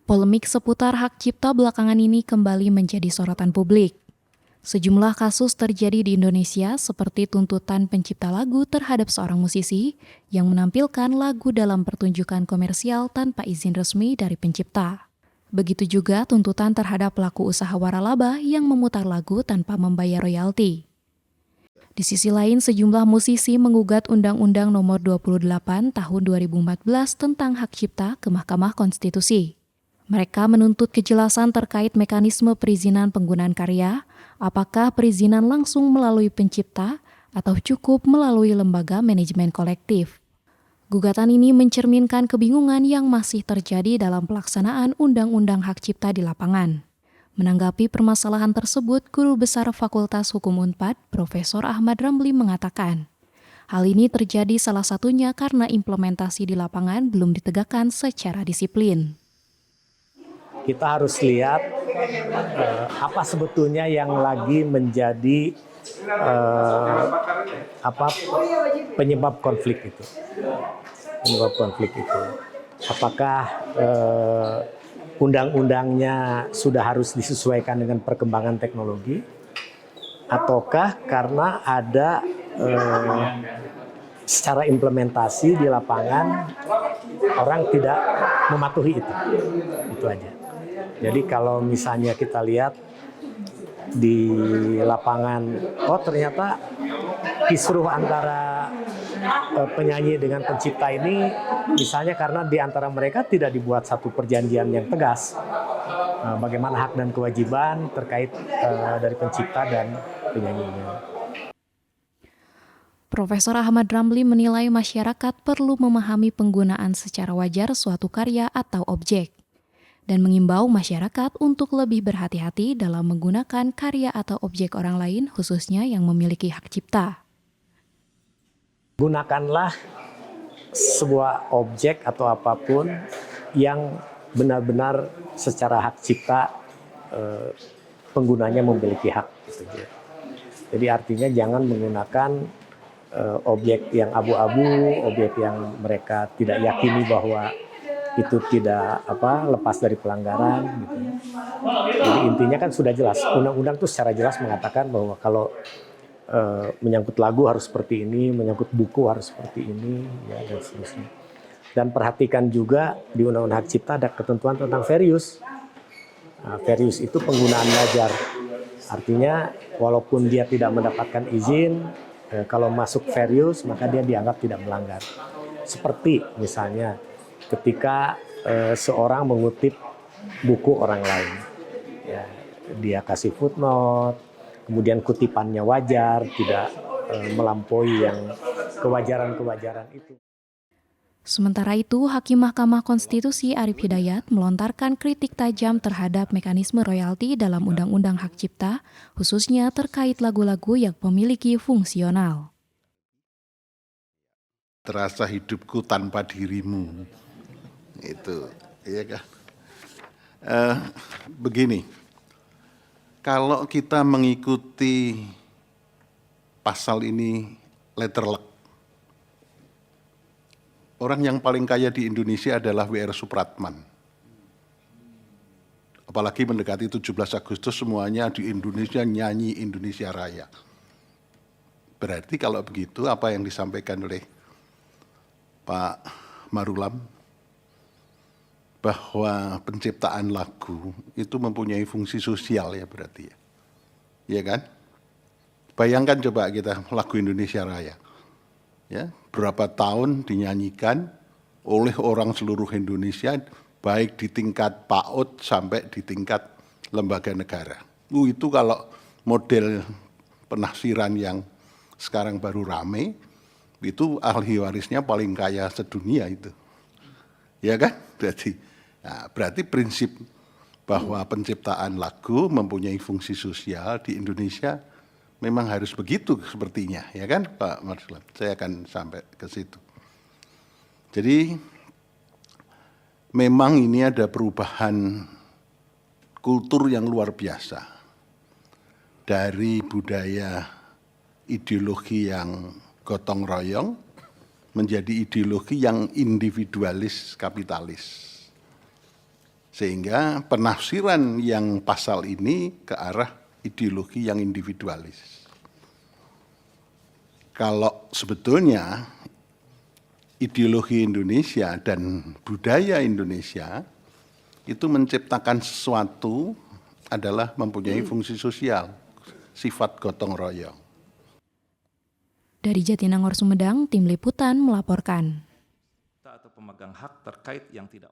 Polemik seputar hak cipta belakangan ini kembali menjadi sorotan publik. Sejumlah kasus terjadi di Indonesia seperti tuntutan pencipta lagu terhadap seorang musisi yang menampilkan lagu dalam pertunjukan komersial tanpa izin resmi dari pencipta. Begitu juga tuntutan terhadap pelaku usaha waralaba yang memutar lagu tanpa membayar royalti. Di sisi lain, sejumlah musisi menggugat Undang-Undang Nomor 28 Tahun 2014 tentang hak cipta ke Mahkamah Konstitusi. Mereka menuntut kejelasan terkait mekanisme perizinan penggunaan karya, apakah perizinan langsung melalui pencipta atau cukup melalui lembaga manajemen kolektif. Gugatan ini mencerminkan kebingungan yang masih terjadi dalam pelaksanaan Undang-Undang Hak Cipta di lapangan. Menanggapi permasalahan tersebut, Guru Besar Fakultas Hukum Unpad, Profesor Ahmad Ramli mengatakan, hal ini terjadi salah satunya karena implementasi di lapangan belum ditegakkan secara disiplin. Kita harus lihat apa sebetulnya yang lagi menjadi penyebab konflik itu. Apakah undang-undangnya sudah harus disesuaikan dengan perkembangan teknologi, ataukah karena ada secara implementasi di lapangan orang tidak mematuhi itu aja. Jadi kalau misalnya kita lihat di lapangan, ternyata kisruh antara penyanyi dengan pencipta ini, misalnya karena di antara mereka tidak dibuat satu perjanjian yang tegas. Bagaimana hak dan kewajiban terkait dari pencipta dan penyanyinya. Profesor Ahmad Ramli menilai masyarakat perlu memahami penggunaan secara wajar suatu karya atau objek, dan mengimbau masyarakat untuk lebih berhati-hati dalam menggunakan karya atau objek orang lain, khususnya yang memiliki hak cipta. Gunakanlah sebuah objek atau apapun yang benar-benar secara hak cipta penggunanya memiliki hak. Jadi artinya jangan menggunakan objek yang abu-abu, objek yang mereka tidak yakini bahwa itu tidak lepas dari pelanggaran. Gitu. Jadi intinya kan sudah jelas, undang-undang itu secara jelas mengatakan bahwa kalau menyangkut lagu harus seperti ini, menyangkut buku harus seperti ini, ya, dan seterusnya. Dan perhatikan juga di Undang-Undang Hak Cipta ada ketentuan tentang fair use. Fair use itu penggunaan wajar. Artinya walaupun dia tidak mendapatkan izin, kalau masuk fair use maka dia dianggap tidak melanggar. Seperti misalnya ketika seorang mengutip buku orang lain, ya, dia kasih footnote, kemudian kutipannya wajar, tidak melampaui yang kewajaran-kewajaran itu. Sementara itu, Hakim Mahkamah Konstitusi Arief Hidayat melontarkan kritik tajam terhadap mekanisme royalti dalam Undang-Undang Hak Cipta, khususnya terkait lagu-lagu yang memiliki fungsional. Terasa hidupku tanpa dirimu. Itu, iya kan? Begini, kalau kita mengikuti pasal ini letter luck, orang yang paling kaya di Indonesia adalah W.R. Supratman. Apalagi mendekati 17 Agustus semuanya di Indonesia nyanyi Indonesia Raya. Berarti kalau begitu apa yang disampaikan oleh Pak Marulam, bahwa penciptaan lagu itu mempunyai fungsi sosial ya berarti ya. Iya kan? Bayangkan coba kita lagu Indonesia Raya. Ya, berapa tahun dinyanyikan oleh orang seluruh Indonesia, baik di tingkat PAUD sampai di tingkat lembaga negara. Itu kalau model penafsiran yang sekarang baru rame, itu ahli warisnya paling kaya sedunia itu. Ya kan? Berarti prinsip bahwa penciptaan lagu mempunyai fungsi sosial di Indonesia memang harus begitu sepertinya, ya kan Pak Marsulam? Saya akan sampai ke situ. Jadi memang ini ada perubahan kultur yang luar biasa dari budaya ideologi yang gotong royong menjadi ideologi yang individualis kapitalis. Sehingga penafsiran yang pasal ini ke arah ideologi yang individualis. Kalau sebetulnya ideologi Indonesia dan budaya Indonesia itu menciptakan sesuatu adalah mempunyai fungsi sosial, sifat gotong royong. Dari Jatinangor Sumedang, Tim Liputan melaporkan. Atau pemegang hak terkait yang tidak